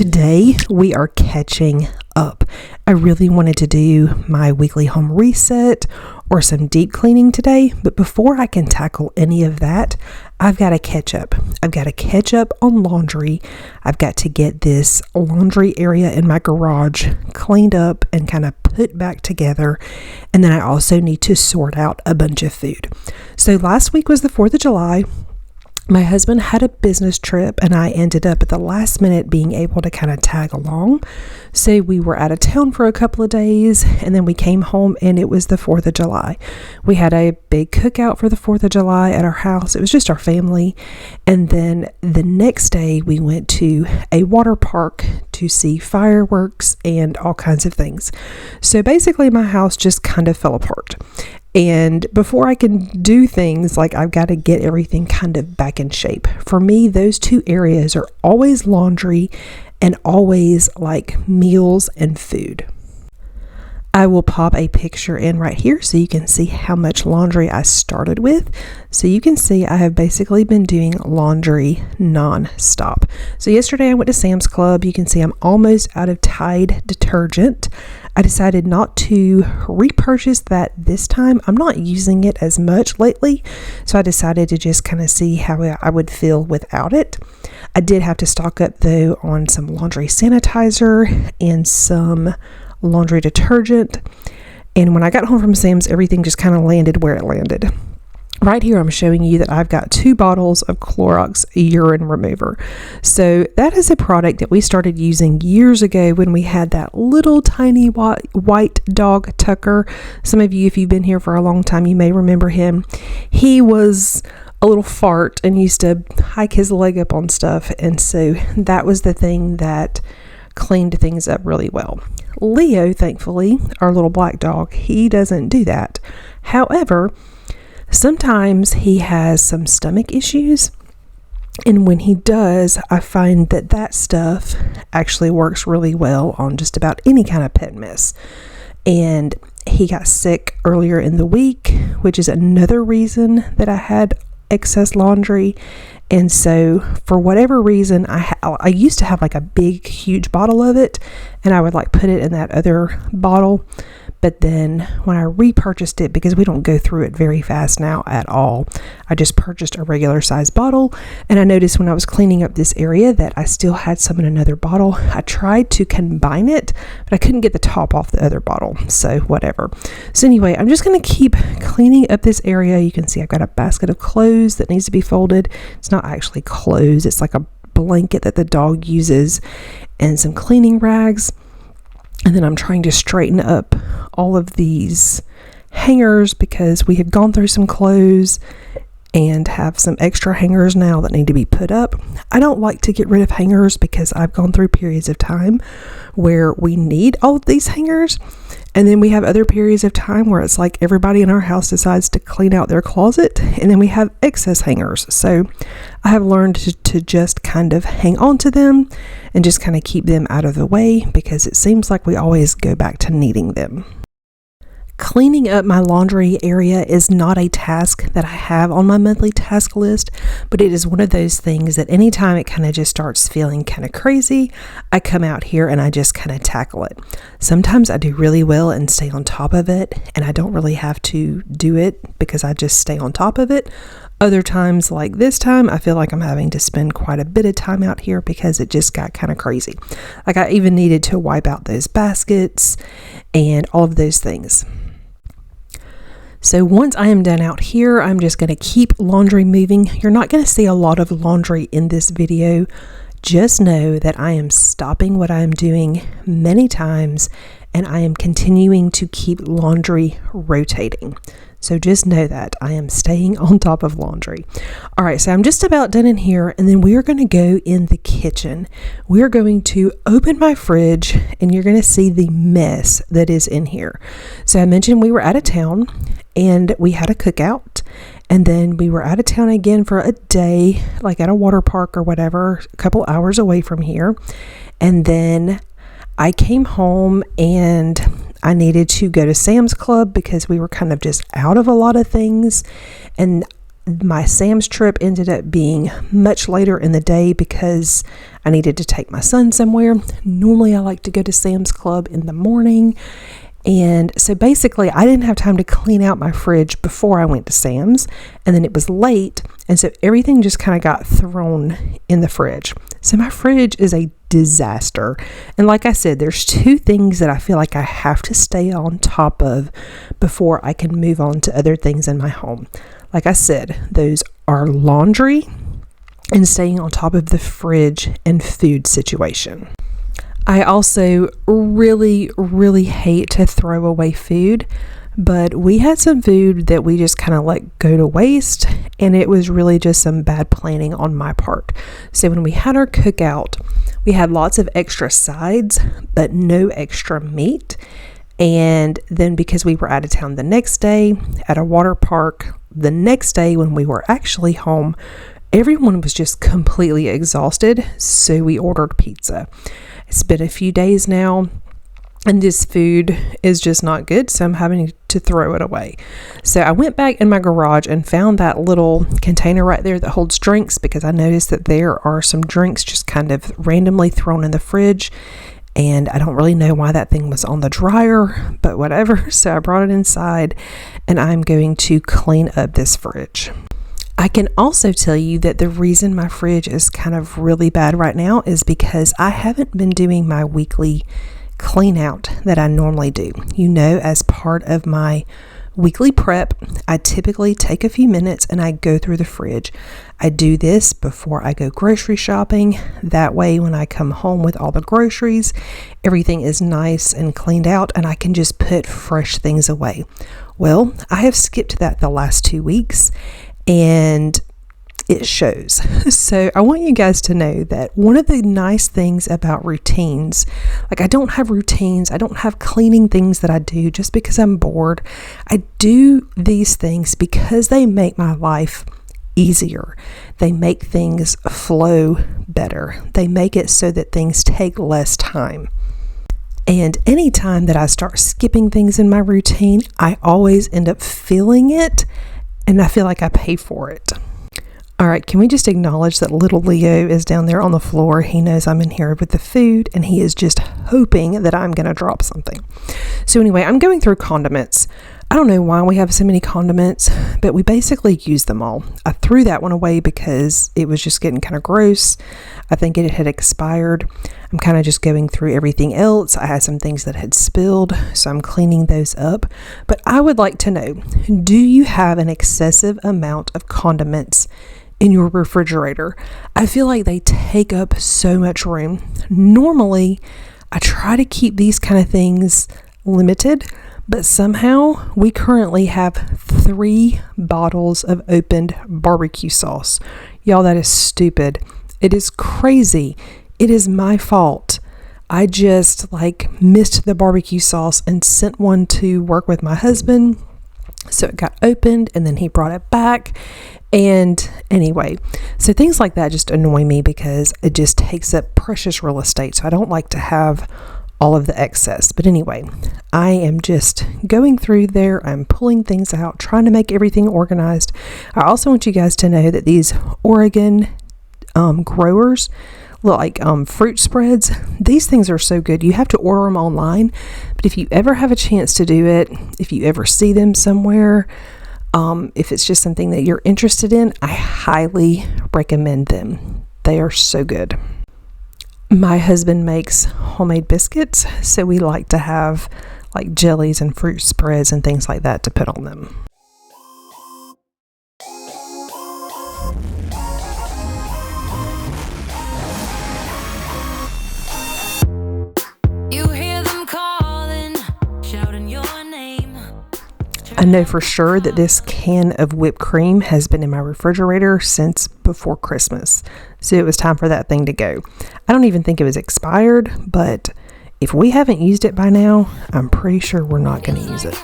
Today we are catching up. I really wanted to do my weekly home reset or some deep cleaning today, but before I can tackle any of that, I've got to catch up. I've got to catch up on laundry. I've got to get this laundry area in my garage cleaned up and kind of put back together. And then I also need to sort out a bunch of food. So last week was the 4th of July. My husband had a business trip and I ended up at the last minute being able to kind of tag along. So we were out of town for a couple of days and then we came home and it was the 4th of July. We had a big cookout for the 4th of July at our house. It was just our family. And then the next day we went to a water park to see fireworks and all kinds of things. So basically my house just kind of fell apart. And before I can do things, like I've got to get everything kind of back in shape. For me, those two areas are always laundry and always like meals and food. I will pop a picture in right here so you can see how much laundry I started with. So you can see I have basically been doing laundry non-stop. So yesterday I went to Sam's Club. You can see I'm almost out of Tide detergent. I decided not to repurchase that this time. I'm not using it as much lately, so I decided to just kind of see how I would feel without it. I did have to stock up though on some laundry sanitizer and some laundry detergent. And when I got home from Sam's, everything just kind of landed where it landed. Right here, I'm showing you that I've got 2 bottles of Clorox urine remover. So that is a product that we started using years ago when we had that little tiny white dog Tucker. Some of you, if you've been here for a long time, you may remember him. He was a little fart and used to hike his leg up on stuff. And so that was the thing that cleaned things up really well. Leo, thankfully, our little black dog, he doesn't do that. However, sometimes he has some stomach issues, and when he does, I find that that stuff actually works really well on just about any kind of pet mess. And he got sick earlier in the week, which is another reason that I had excess laundry. And so for whatever reason, I used to have like a big, huge bottle of it, and I would like put it in that other bottle. But then when I repurchased it, because we don't go through it very fast now at all, I just purchased a regular size bottle. And I noticed when I was cleaning up this area that I still had some in another bottle. I tried to combine it, but I couldn't get the top off the other bottle. So whatever. So anyway, I'm just going to keep cleaning up this area. You can see I've got a basket of clothes that needs to be folded. It's not actually clothes. It's like a blanket that the dog uses and some cleaning rags. And then I'm trying to straighten up all of these hangers because we have gone through some clothes and have some extra hangers now that need to be put up. I don't like to get rid of hangers because I've gone through periods of time where we need all of these hangers. And then we have other periods of time where it's like everybody in our house decides to clean out their closet, and then we have excess hangers. So I have learned to just kind of hang on to them and just kind of keep them out of the way because it seems like we always go back to needing them. Cleaning up my laundry area is not a task that I have on my monthly task list, but it is one of those things that anytime it kind of just starts feeling kind of crazy, I come out here and I just kind of tackle it. Sometimes I do really well and stay on top of it, and I don't really have to do it because I just stay on top of it. Other times, like this time, I feel like I'm having to spend quite a bit of time out here because it just got kind of crazy. Like I even needed to wipe out those baskets and all of those things. So once I am done out here, I'm just going to keep laundry moving. You're not going to see a lot of laundry in this video. Just know that I am stopping what I am doing many times and I am continuing to keep laundry rotating. So just know that I am staying on top of laundry. All right, so I'm just about done in here, and then we are going to go in the kitchen. We are going to open my fridge, and you're going to see the mess that is in here. So I mentioned we were out of town, and we had a cookout, and then we were out of town again for a day, like at a water park or whatever, a couple hours away from here. And then I came home and I needed to go to Sam's Club because we were kind of just out of a lot of things. And My Sam's trip ended up being much later in the day because I needed to take my son somewhere. Normally I like to go to Sam's Club in the morning. And so basically I didn't have time to clean out my fridge before I went to Sam's, and then it was late, and so everything just kind of got thrown in the fridge. So my fridge is a disaster. And like I said, there's two things that I feel like I have to stay on top of before I can move on to other things in my home. Like I said, those are laundry and staying on top of the fridge and food situation. I also really hate to throw away food, but we had some food that we just kind of let go to waste, and it was really just some bad planning on my part. So when we had our cookout, we had lots of extra sides, but no extra meat. And then because we were out of town the next day at a water park, the next day when we were actually home, everyone was just completely exhausted, so we ordered pizza. It's been a few days now, and this food is just not good, so I'm having to throw it away. So I went back in my garage and found that little container right there that holds drinks, because I noticed that there are some drinks just kind of randomly thrown in the fridge, and I don't really know why that thing was on the dryer, but whatever. So I brought it inside, and I'm going to clean up this fridge. I can also tell you that the reason my fridge is kind of really bad right now is because I haven't been doing my weekly clean out that I normally do. You know, as part of my weekly prep, I typically take a few minutes and I go through the fridge. I do this before I go grocery shopping. That way, when I come home with all the groceries, everything is nice and cleaned out and I can just put fresh things away. Well, I have skipped that the last 2 weeks, and it shows. So I want you guys to know that one of the nice things about routines, like I don't have routines, I don't have cleaning things that I do just because I'm bored. I do these things because they make my life easier. They make things flow better. They make it so that things take less time. And anytime that I start skipping things in my routine, I always end up feeling it, and I feel like I pay for it. All right, can we just acknowledge that little Leo is down there on the floor? He knows I'm in here with the food, and he is just hoping that I'm going to drop something. So anyway, I'm going through condiments. I don't know why we have so many condiments, but we basically use them all. I threw that one away because it was just getting kind of gross. I think it had expired. I'm kind of just going through everything else. I had some things that had spilled, so I'm cleaning those up. But I would like to know, do you have an excessive amount of condiments in your refrigerator? I feel like they take up so much room. Normally, I try to keep these kind of things limited, but somehow we currently have 3 bottles of opened barbecue sauce. Y'all, that is stupid. It is crazy. It is my fault. I just missed the barbecue sauce and sent one to work with my husband. So it got opened and then he brought it back. And anyway, so things like that just annoy me because it just takes up precious real estate. So I don't like to have all of the excess. But anyway, I am just going through there. I'm pulling things out, trying to make everything organized. I also want you guys to know that these Oregon growers, fruit spreads, these things are so good. You have to order them online, but if you ever have a chance to do it, if you ever see them somewhere, if it's just something that you're interested in, I highly recommend them. They are so good. My husband makes homemade biscuits, so we like to have jellies and fruit spreads and things like that to put on them. I know for sure that this can of whipped cream has been in my refrigerator since before Christmas. So it was time for that thing to go. I don't even think it was expired, but if we haven't used it by now, I'm pretty sure we're not going to use it.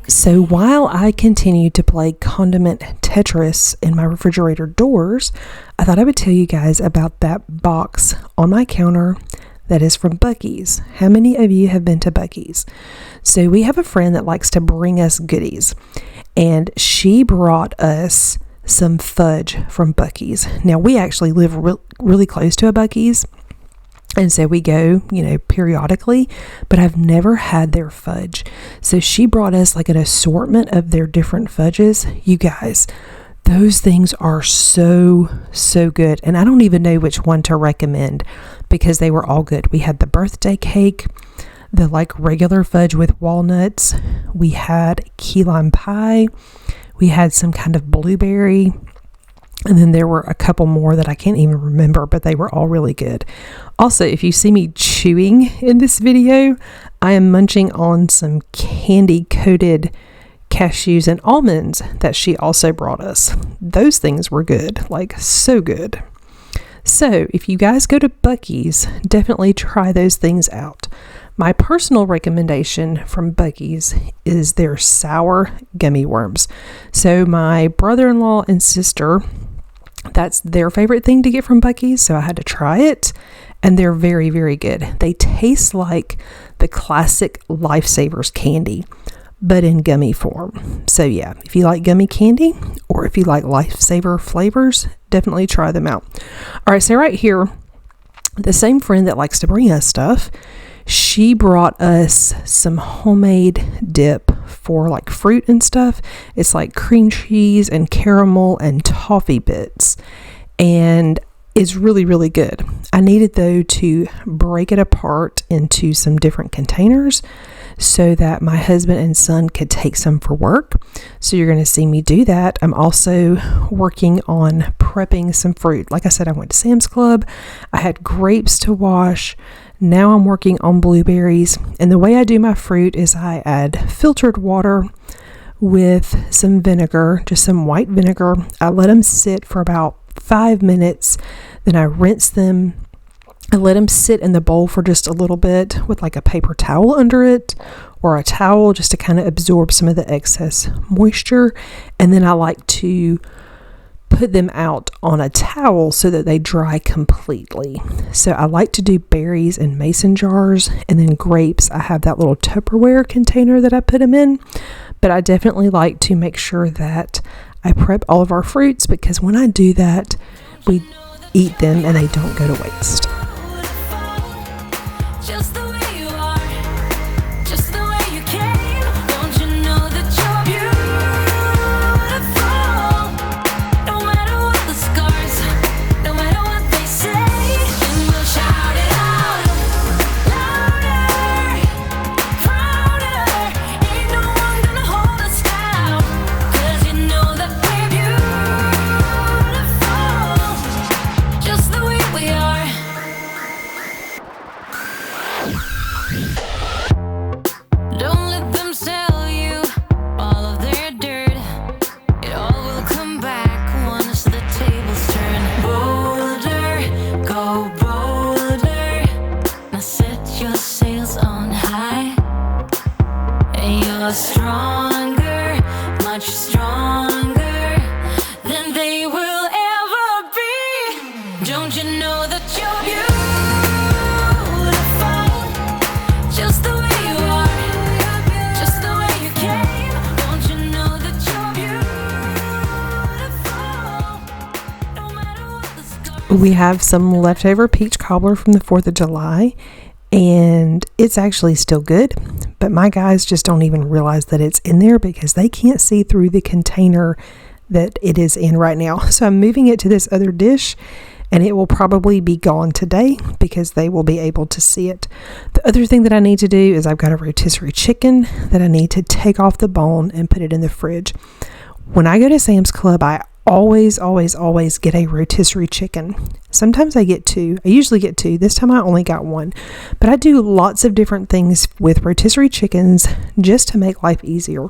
So while I continued to play Condiment Tetris in my refrigerator doors, I thought I would tell you guys about that box on my counter that is from Buc-ee's. How many of you have been to Buc-ee's? So we have a friend that likes to bring us goodies, and she brought us some fudge from Buc-ee's. Now, we actually live really close to a Buc-ee's, and so we go, periodically, but I've never had their fudge. So she brought us like an assortment of their different fudges. You guys, those things are so good. And I don't even know which one to recommend because they were all good. We had the birthday cake, the like regular fudge with walnuts. We had key lime pie. We had some kind of blueberry. And then there were a couple more that I can't even remember, but they were all really good. Also, if you see me chewing in this video, I am munching on some candy-coated cashews and almonds that she also brought us. Those things were good, like so good. So if you guys go to Buc-ee's, definitely try those things out. My personal recommendation from Buc-ee's is their sour gummy worms. So my brother-in-law and sister, that's their favorite thing to get from Buc-ee's, so I had to try it, and they're very, very good. They taste like the classic Lifesavers candy, but in gummy form. So yeah, if you like gummy candy, or if you like Lifesaver flavors, definitely try them out. All right, so right here, the same friend that likes to bring us stuff, she brought us some homemade dip for like fruit and stuff. It's like cream cheese and caramel and toffee bits, and it's really, really good. I needed though to break it apart into some different containers so that my husband and son could take some for work. So you're going to see me do that. I'm also working on prepping some fruit. Like I said, I went to Sam's Club. I had grapes to wash. Now I'm working on blueberries, and the way I do my fruit is I add filtered water with some vinegar, just some white vinegar. I let them sit for about 5 minutes, then I rinse them. I let them sit in the bowl for just a little bit with like a paper towel under it or a towel just to kind of absorb some of the excess moisture, and then I like to put them out on a towel so that they dry completely. So I like to do berries in mason jars, and then grapes, I have that little Tupperware container that I put them in. But I definitely like to make sure that I prep all of our fruits, because when I do that, we eat them and they don't go to waste. Stronger, much stronger than they will ever be. Don't you know that you're beautiful, just the way you are, just the way you came. Don't you know that you're beautiful, no matter what the scars. We have some leftover peach cobbler from the 4th of July, and it's actually still good, but my guys just don't even realize that it's in there because they can't see through the container that it is in right now. So I'm moving it to this other dish, and it will probably be gone today because they will be able to see it. The other thing that I need to do is I've got a rotisserie chicken that I need to take off the bone and put it in the fridge. When I go to Sam's Club, I always get a rotisserie chicken. Sometimes I get 2. I usually get 2. This time I only got 1. But I do lots of different things with rotisserie chickens just to make life easier.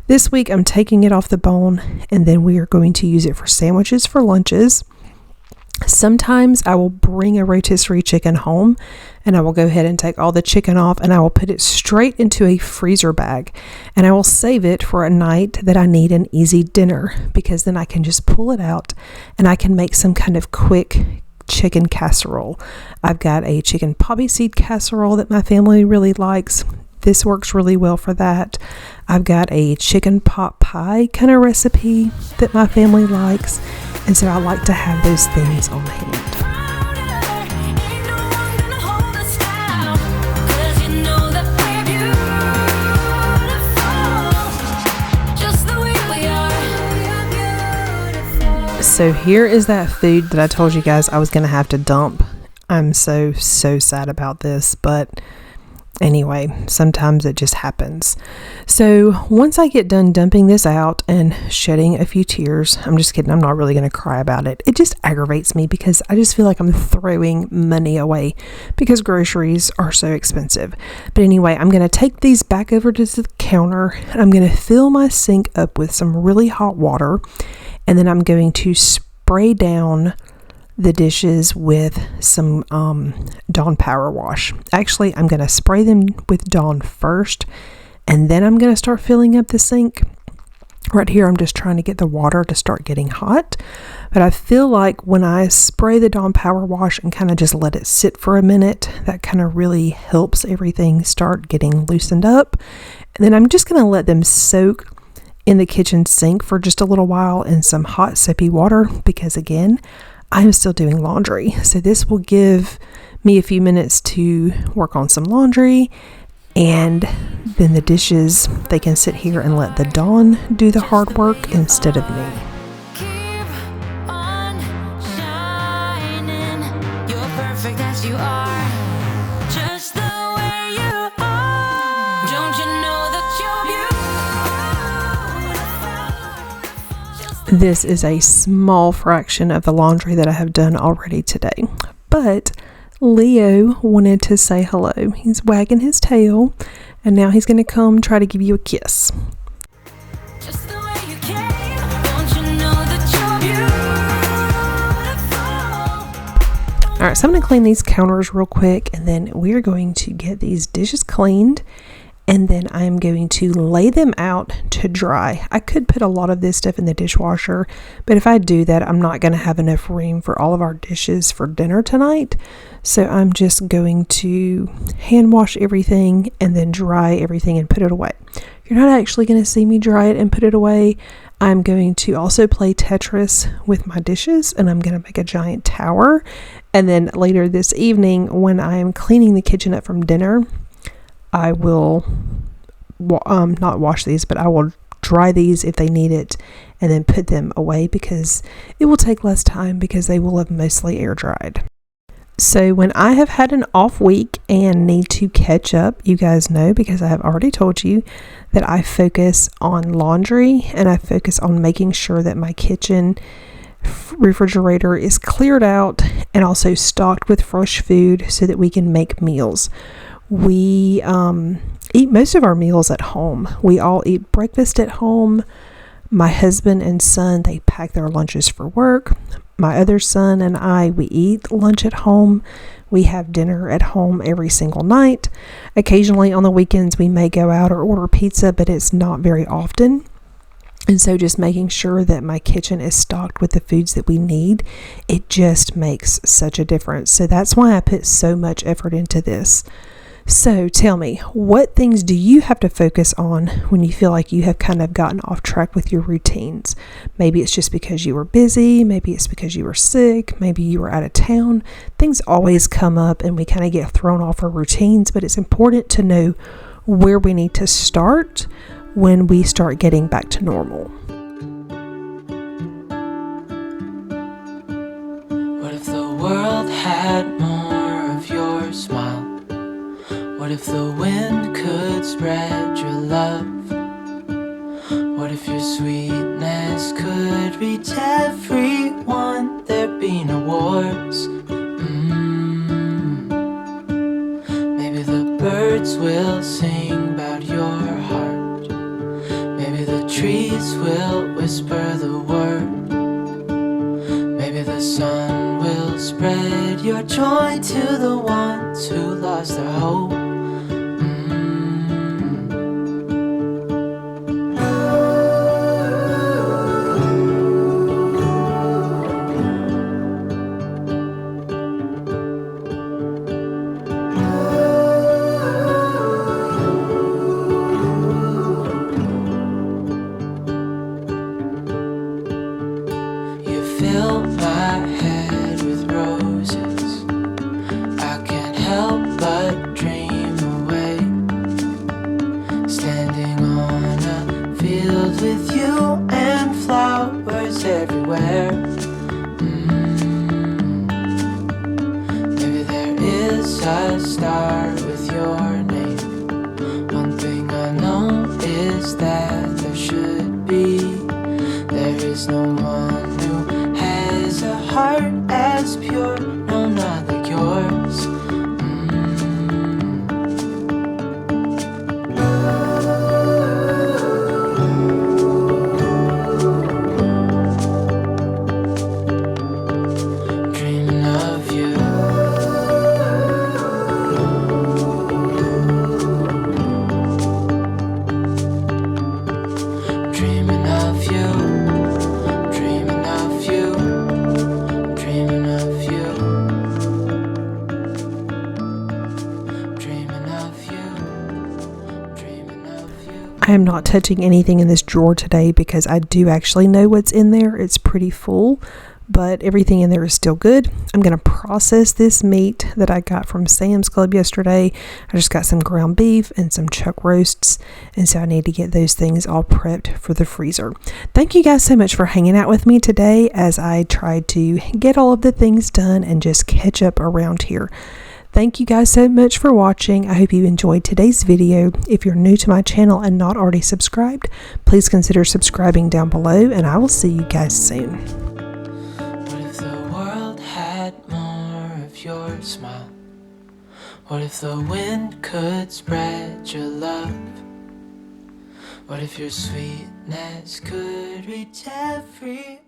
This week I'm taking it off the bone, and then we are going to use it for sandwiches for lunches. Sometimes I will bring a rotisserie chicken home and I will go ahead and take all the chicken off and I will put it straight into a freezer bag and I will save it for a night that I need an easy dinner, because then I can just pull it out and I can make some kind of quick chicken casserole. I've got a chicken poppy seed casserole that my family really likes. This works really well for that. I've got a chicken pot pie kind of recipe that my family likes. And so I like to have those things on hand. So here is that food that I told you guys I was going to have to dump. I'm so sad about this, but anyway, sometimes it just happens. So once I get done dumping this out and shedding a few tears, I'm just kidding, I'm not really going to cry about it. It just aggravates me because I just feel like I'm throwing money away because groceries are so expensive. But anyway, I'm going to take these back over to the counter and I'm going to fill my sink up with some really hot water, and then I'm going to spray down the dishes with some Dawn Power Wash. Actually, I'm going to spray them with Dawn first, and then I'm going to start filling up the sink. Right here, I'm just trying to get the water to start getting hot. But I feel like when I spray the Dawn Power Wash and kind of just let it sit for a minute, that kind of really helps everything start getting loosened up. And then I'm just going to let them soak in the kitchen sink for just a little while in some hot soapy water, because again, I'm still doing laundry. So this will give me a few minutes to work on some laundry, and then the dishes, they can sit here and let the Dawn do the hard work instead of me. Keep on shining. You're perfect as you are, just the way you are. Don't you know that you're beautiful? This is a small fraction of the laundry that I have done already today, but Leo wanted to say hello. He's wagging his tail, and now he's going to come try to give you a kiss. Just the way you came. Don't you know that you're beautiful? All right, so I'm going to clean these counters real quick, and then we're going to get these dishes cleaned, and then I'm going to lay them out to dry. I could put a lot of this stuff in the dishwasher, but if I do that, I'm not going to have enough room for all of our dishes for dinner tonight. So I'm just going to hand wash everything and then dry everything and put it away. You're not actually going to see me dry it and put it away. I'm going to also play Tetris with my dishes, and I'm going to make a giant tower. And then later this evening, when I'm cleaning the kitchen up from dinner, I will not wash these, but I will dry these if they need it and then put them away, because it will take less time because they will have mostly air dried. So when I have had an off week and need to catch up, you guys know, because I have already told you that I focus on laundry and I focus on making sure that my kitchen refrigerator is cleared out and also stocked with fresh food so that we can make meals. We eat most of our meals at home. We all eat breakfast at home. My husband and son, they pack their lunches for work. My other son and I, we eat lunch at home. We have dinner at home every single night. Occasionally on the weekends, we may go out or order pizza, but it's not very often. And so just making sure that my kitchen is stocked with the foods that we need, it just makes such a difference. So that's why I put so much effort into this. So tell me, what things do you have to focus on when you feel like you have kind of gotten off track with your routines? Maybe it's just because you were busy. Maybe it's because you were sick. Maybe you were out of town. Things always come up and we kind of get thrown off our routines, but it's important to know where we need to start when we start getting back to normal. What if the world had more of your smile? What if the wind could spread your love? What if your sweetness could reach everyone? There'd be no wars. Maybe the birds will sing about your heart. Maybe the trees will whisper the word. Maybe the sun will spread your joy to the ones who lost their hope. Fill my head with roses. I can't help but dream away, standing on a field with you and flowers everywhere. Maybe there is a star with your name. One thing I know is that there should be. There is no one who has a heart as pure, no, not like yours. Dreaming of you. Dreaming of you. I am not touching anything in this drawer today because I do actually know what's in there. It's pretty full, but everything in there is still good. I'm going to process this meat that I got from Sam's Club yesterday. I just got some ground beef and some chuck roasts, and so I need to get those things all prepped for the freezer. Thank you guys so much for hanging out with me today as I tried to get all of the things done and just catch up around here. Thank you guys so much for watching. I hope you enjoyed today's video. If you're new to my channel and not already subscribed, please consider subscribing down below, and I will see you guys soon. What if the world had more of your smile? What if the wind could spread your love? What if your sweetness could reach every